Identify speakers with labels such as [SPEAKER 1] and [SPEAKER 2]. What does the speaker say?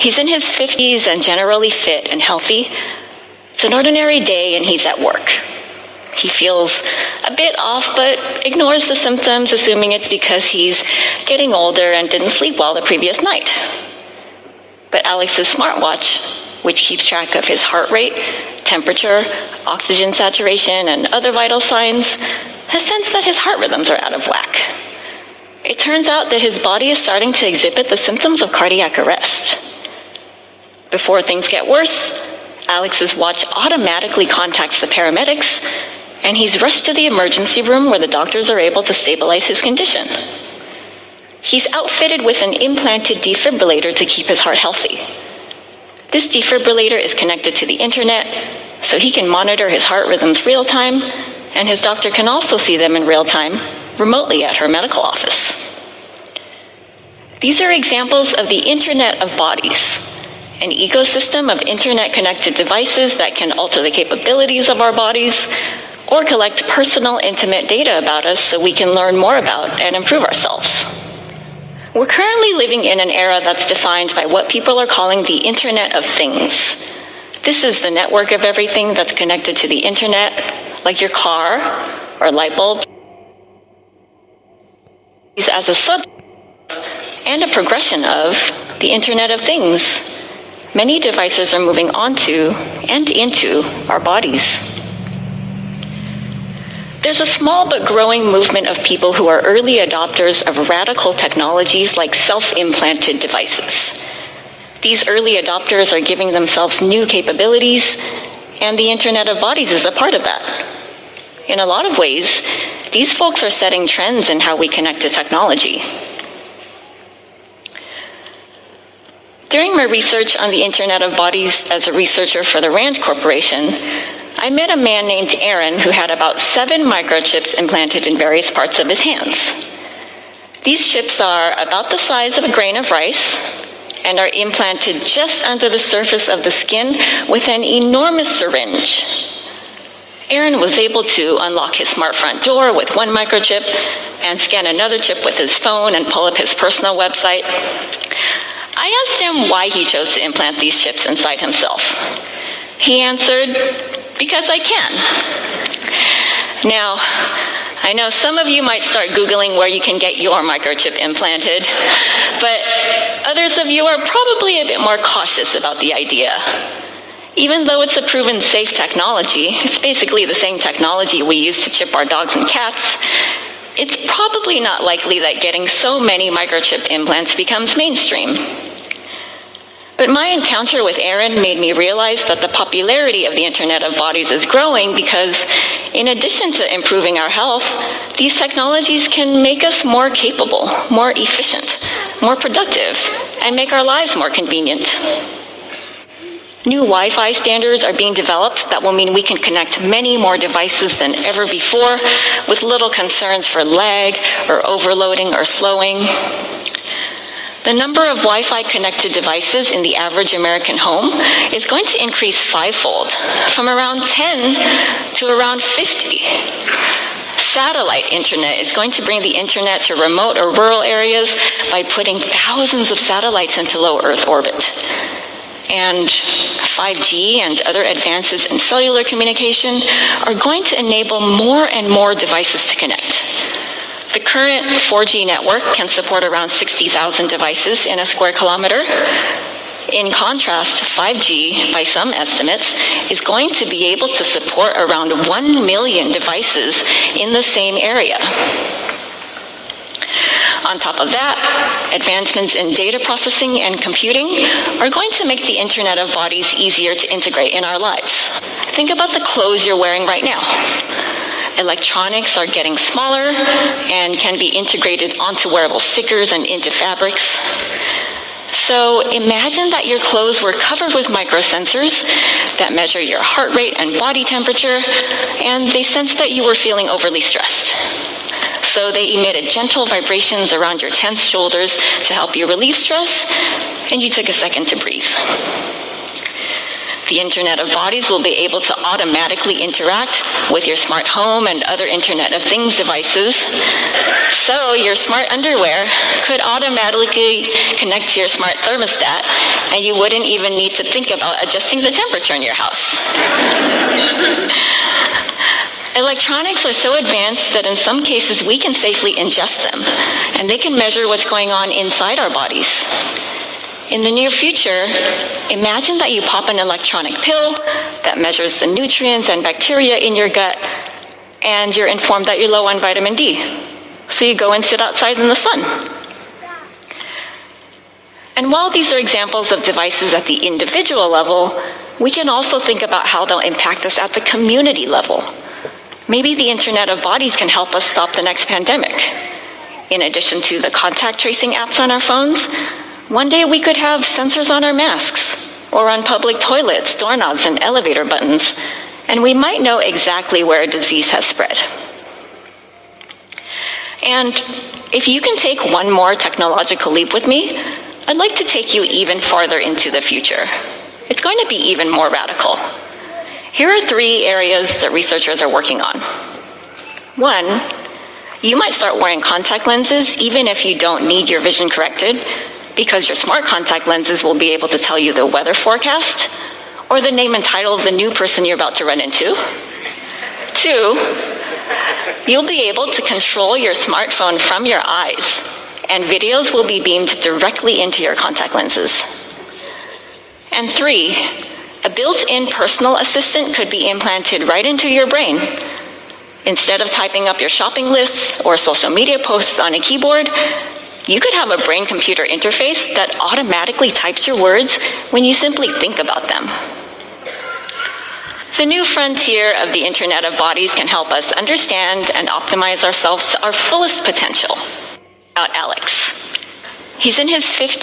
[SPEAKER 1] He's in his 50s and generally fit and healthy. It's an ordinary day and he's at work. He feels a bit off, but ignores the symptoms, assuming it's because he's getting older and didn't sleep well the previous night. But Alex's smartwatch, which keeps track of his heart rate, temperature, oxygen saturation, and other vital signs, has sensed that his heart rhythms are out of whack. It turns out that his body is starting to exhibit the symptoms of cardiac arrest. Before things get worse, Alex's watch automatically contacts the paramedics, and he's rushed to the emergency room where the doctors are able to stabilize his condition. He's outfitted with an implanted defibrillator to keep his heart healthy. This defibrillator is connected to the internet, so he can monitor his heart rhythms real time, and his doctor can also see them in real time, remotely at her medical office. These are examples of the Internet of Bodies, an ecosystem of internet-connected devices that can alter the capabilities of our bodies or collect personal, intimate data about us so we can learn more about and improve ourselves. We're currently living in an era that's defined by what people are calling the Internet of Things. This is the network of everything that's connected to the internet, like your car or light bulb, as a sub and a progression of the Internet of Things. Many devices are moving onto and into our bodies. There's a small but growing movement of people who are early adopters of radical technologies like self-implanted devices. These early adopters are giving themselves new capabilities, and the Internet of Bodies is a part of that. In a lot of ways, these folks are setting trends in how we connect to technology. During my research on the Internet of Bodies as a researcher for the RAND Corporation, I met a man named Aaron who had about 7 microchips implanted in various parts of his hands. These chips are about the size of a grain of rice and are implanted just under the surface of the skin with an enormous syringe. Aaron was able to unlock his smart front door with one microchip and scan another chip with his phone and pull up his personal website. I asked him why he chose to implant these chips inside himself. He answered, "Because I can." Now, I know some of you might start Googling where you can get your microchip implanted, but others of you are probably a bit more cautious about the idea. Even though it's a proven safe technology, it's basically the same technology we use to chip our dogs and cats, it's probably not likely that getting so many microchip implants becomes mainstream. But my encounter with Aaron made me realize that the popularity of the Internet of Bodies is growing because, in addition to improving our health, these technologies can make us more capable, more efficient, more productive, and make our lives more convenient. New Wi-Fi standards are being developed that will mean we can connect many more devices than ever before with little concerns for lag or overloading or slowing. The number of Wi-Fi connected devices in the average American home is going to increase 5-fold, from around 10 to around 50. Satellite internet is going to bring the internet to remote or rural areas by putting thousands of satellites into low Earth orbit. And 5G and other advances in cellular communication are going to enable more and more devices to connect. The current 4G network can support around 60,000 devices in a square kilometer. In contrast, 5G, by some estimates, is going to be able to support around 1 million devices in the same area. On top of that, advancements in data processing and computing are going to make the Internet of Bodies easier to integrate in our lives. Think about the clothes you're wearing right now. Electronics are getting smaller and can be integrated onto wearable stickers and into fabrics. So imagine that your clothes were covered with microsensors that measure your heart rate and body temperature, and they sensed that you were feeling overly stressed. So they emitted gentle vibrations around your tense shoulders to help you relieve stress, and you took a second to breathe. The Internet of Bodies will be able to automatically interact with your smart home and other Internet of Things devices. So your smart underwear could automatically connect to your smart thermostat, and you wouldn't even need to think about adjusting the temperature in your house. Electronics are so advanced that in some cases we can safely ingest them, and they can measure what's going on inside our bodies. In the near future, imagine that you pop an electronic pill that measures the nutrients and bacteria in your gut, and you're informed that you're low on vitamin D. So you go and sit outside in the sun. And while these are examples of devices at the individual level, we can also think about how they'll impact us at the community level. Maybe the Internet of Bodies can help us stop the next pandemic. In addition to the contact tracing apps on our phones, one day we could have sensors on our masks, or on public toilets, doorknobs, and elevator buttons, and we might know exactly where a disease has spread. And if you can take one more technological leap with me, I'd like to take you even farther into the future. It's going to be even more radical. Here are 3 areas that researchers are working on. 1, you might start wearing contact lenses even if you don't need your vision corrected, because your smart contact lenses will be able to tell you the weather forecast or the name and title of the new person you're about to run into. 2, you'll be able to control your smartphone from your eyes, and videos will be beamed directly into your contact lenses. And 3, a built-in personal assistant could be implanted right into your brain. Instead of typing up your shopping lists or social media posts on a keyboard, you could have a brain-computer interface that automatically types your words when you simply think about them. The new frontier of the Internet of Bodies can help us understand and optimize ourselves to our fullest potential. About Alex. He's in his 50s.